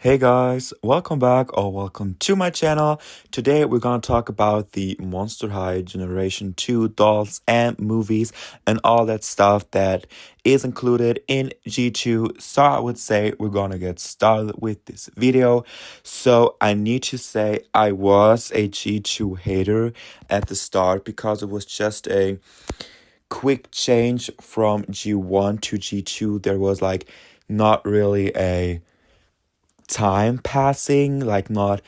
Hey guys, welcome back or welcome to my channel. Today we're gonna talk about the Monster High Generation 2 dolls and movies and all that stuff that is included in G2. So I would say we're gonna get started with this video. So I need to say I was a G2 hater at the start because it was just a quick change from G1 to G2. There was like not really a time passing, like not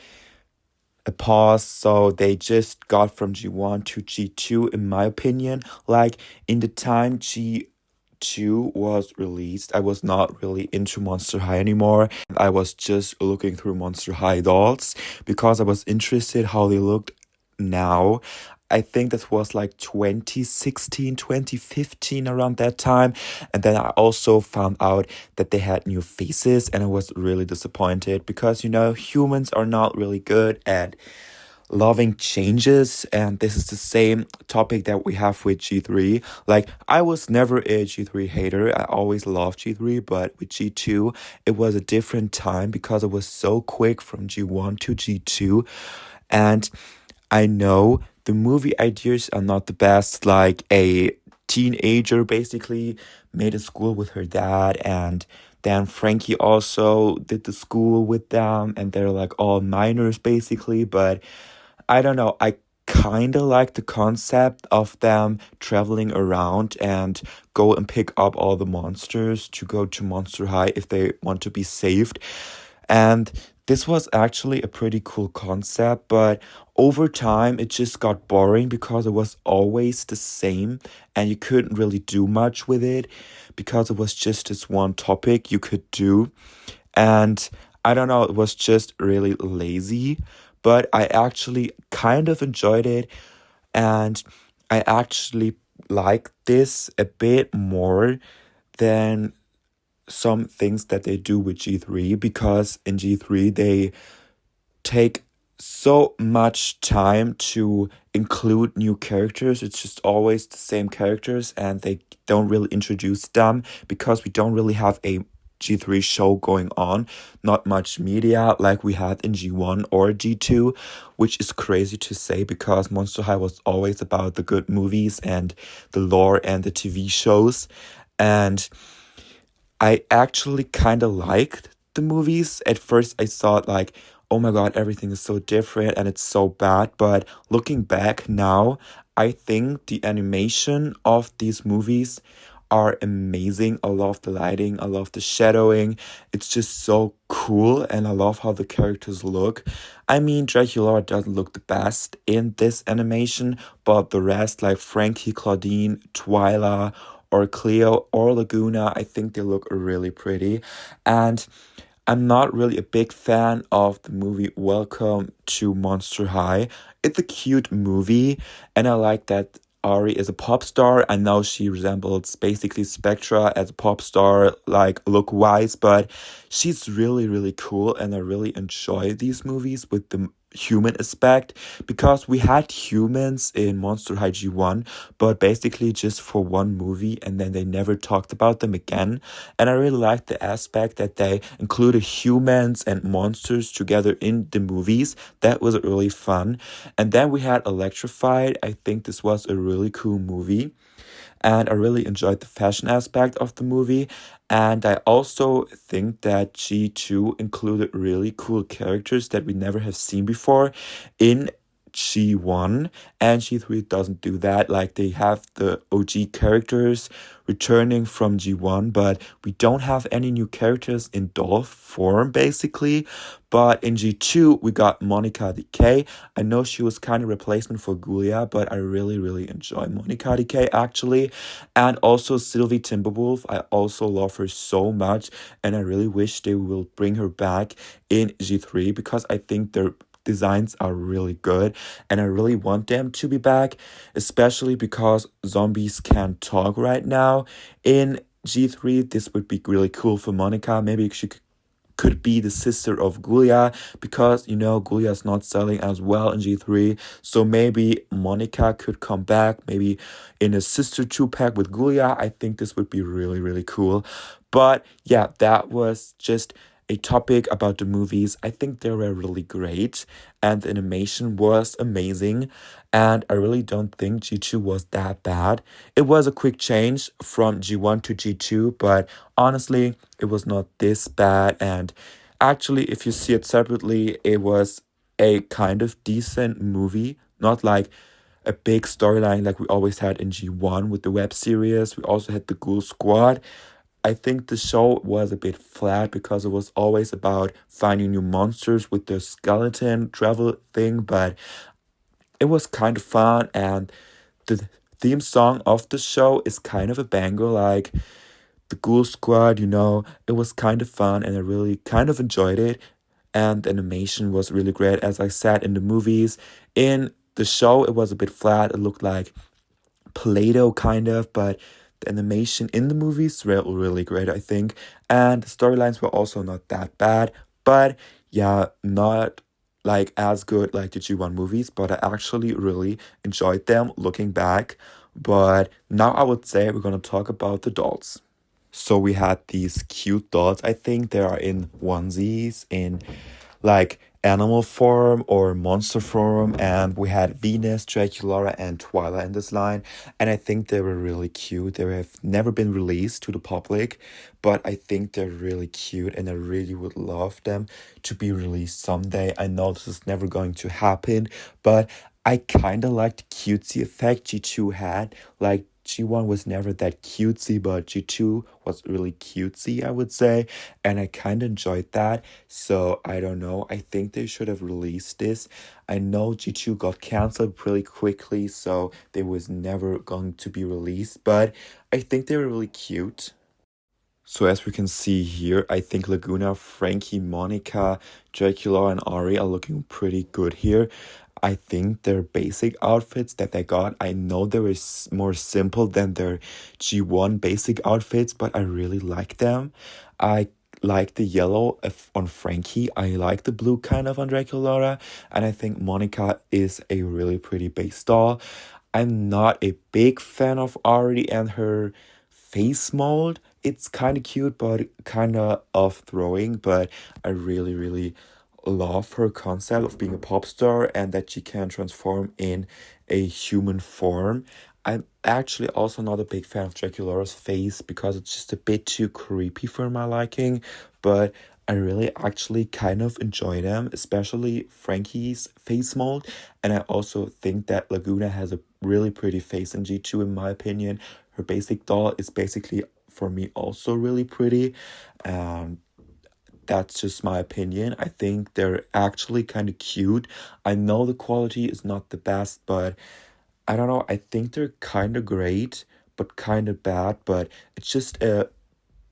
a pause. So they just got from G1 to G2, in my opinion. Like in the time G2 was released, I was not really into Monster High anymore. I was just looking through Monster High dolls because I was interested how they looked now. I think that was like 2016, 2015, around that time. And then I also found out that they had new faces, and I was really disappointed because, humans are not really good at loving changes. And this is the same topic that we have with G3. Like, I was never a G3 hater. I always loved G3, but with G2, it was a different time because it was so quick from G1 to G2. And I know the movie ideas are not the best. Like a teenager basically made a school with her dad, and then Frankie also did the school with them, and they're like all minors basically. But I don't know, I kind of like the concept of them traveling around and go and pick up all the monsters to go to Monster High if they want to be saved. And this was actually a pretty cool concept, but over time it just got boring because it was always the same and you couldn't really do much with it because it was just this one topic you could do. And I don't know, it was just really lazy, but I actually kind of enjoyed it, and I actually like this a bit more than some things that they do with G3, because in G3 they take so much time to include new characters. It's just always the same characters and they don't really introduce them because we don't really have a G3 show going on, not much media like we had in G1 or G2, which is crazy to say because Monster High was always about the good movies and the lore and the TV shows. And I actually kind of liked the movies. At first, I thought like, oh my god, everything is so different and it's so bad. But looking back now, I think the animation of these movies are amazing. I love the lighting, I love the shadowing. It's just so cool, and I love how the characters look. I mean, Dracula doesn't look the best in this animation, but the rest, like Frankie, Claudine, Twyla, or Cleo or Laguna, I think they look really pretty. And I'm not really a big fan of the movie Welcome to Monster High. It's a cute movie, and I like that Ari is a pop star. I know she resembles basically Spectra as a pop star, like look wise, but she's really, really cool, and I really enjoy these movies with the human aspect because we had humans in Monster High G1, but basically just for one movie, and then they never talked about them again. And I really liked the aspect that they included humans and monsters together in the movies. That was really fun. And then we had Electrified. I think this was a really cool movie, and I really enjoyed the fashion aspect of the movie. And I also think that G2 included really cool characters that we never have seen before in G1, and G3 doesn't do that. Like, they have the OG characters returning from G1, but we don't have any new characters in doll form basically. But in G2 we got Monica Decay. I know she was kind of replacement for Gulia, but I really, really enjoy Monica Decay actually. And also Sylvie Timberwolf, I also love her so much, and I really wish they will bring her back in G3 because I think their designs are really good, and I really want them to be back, especially because zombies can't talk right now in G3. This would be really cool for Monica. Maybe she could be the sister of Gulia, because Gulia is not selling as well in G3. So maybe Monica could come back, maybe in a sister 2-pack with Gulia. I think this would be really, really cool. But yeah, that was just a topic about the movies, I think they were really great and the animation was amazing. And I really don't think G2 was that bad. It was a quick change from G1 to G2, but honestly, it was not this bad. And actually, if you see it separately, it was a kind of decent movie, not like a big storyline like we always had in G1 with the web series. We also had the Ghoul Squad. I think the show was a bit flat because it was always about finding new monsters with the skeleton travel thing, but it was kind of fun. And the theme song of the show is kind of a banger, like the Ghoul Squad, it was kind of fun and I really kind of enjoyed it. And the animation was really great, as I said in the movies. In the show, it was a bit flat. It looked like Play-Doh kind of, but the animation in the movies were really great, I think. And the storylines were also not that bad, but yeah, not like as good like the G1 movies, but I actually really enjoyed them looking back. But now I would say we're gonna talk about the dolls. So we had these cute dolls. I think they are in onesies, in like animal form or monster form, and we had Venus, Dracula, and Twyla in this line, and I think they were really cute. They have never been released to the public, but I think they're really cute and I really would love them to be released someday. I know this is never going to happen, but I kind of like the cutesy effect G2 had. Like G1 was never that cutesy, but G2 was really cutesy, I would say, and I kind of enjoyed that. So I don't know, I think they should have released this. I know G2 got cancelled pretty quickly, so they was never going to be released, but I think they were really cute. So as we can see here, I think Laguna, Frankie, Monica, Dracula, and Ari are looking pretty good here. I think their basic outfits that they got, I know they were more simple than their G1 basic outfits, but I really like them. I like the yellow on Frankie. I like the blue kind of on Dracula. And I think Monica is a really pretty base doll. I'm not a big fan of Ari and her face mold. It's kind of cute, but kind of off-throwing. But I really, really love her concept of being a pop star and that she can transform in a human form. I'm actually also not a big fan of Dracula's face because it's just a bit too creepy for my liking, but I really actually kind of enjoy them, especially Frankie's face mold. And I also think that Laguna has a really pretty face in G2, in my opinion. Her basic doll is basically, for me, also really pretty. That's just my opinion. I think they're actually kind of cute. I know the quality is not the best, but I don't know. I think they're kind of great, but kind of bad. But it's just a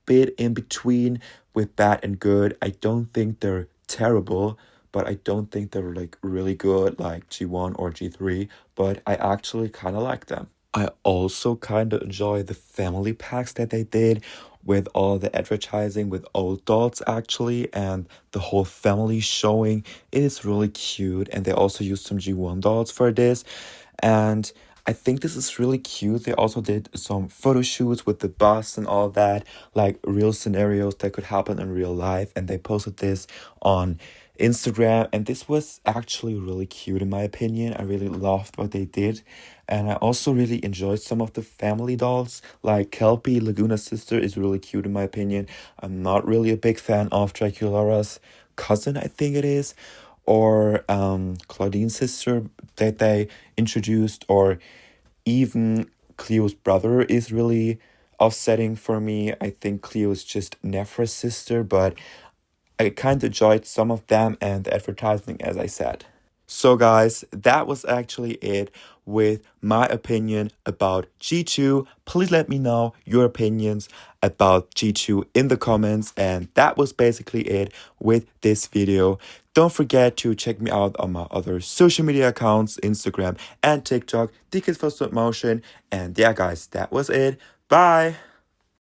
bit in between with bad and good. I don't think they're terrible, but I don't think they're like really good like G1 or G3. But I actually kind of like them. I also kind of enjoy the family packs that they did with all the advertising with old dolls actually and the whole family showing. It is really cute, and they also used some G1 dolls for this. And I think this is really cute. They also did some photo shoots with the bus and all that, like real scenarios that could happen in real life. And they posted this on Instagram, and this was actually really cute in my opinion. I really loved what they did, and I also really enjoyed some of the family dolls, like Kelpie, Laguna's sister, is really cute in my opinion. I'm not really a big fan of Dracula's cousin, I think it is, or Claudine's sister that they introduced, or even Cleo's brother is really offsetting for me. I think Cleo is just Nephra's sister, but I kind of enjoyed some of them and the advertising, as I said. So, guys, that was actually it with my opinion about G2. Please let me know your opinions about G2 in the comments. And that was basically it with this video. Don't forget to check me out on my other social media accounts, Instagram and TikTok, Tickets for Stop Motion. And yeah, guys, that was it. Bye.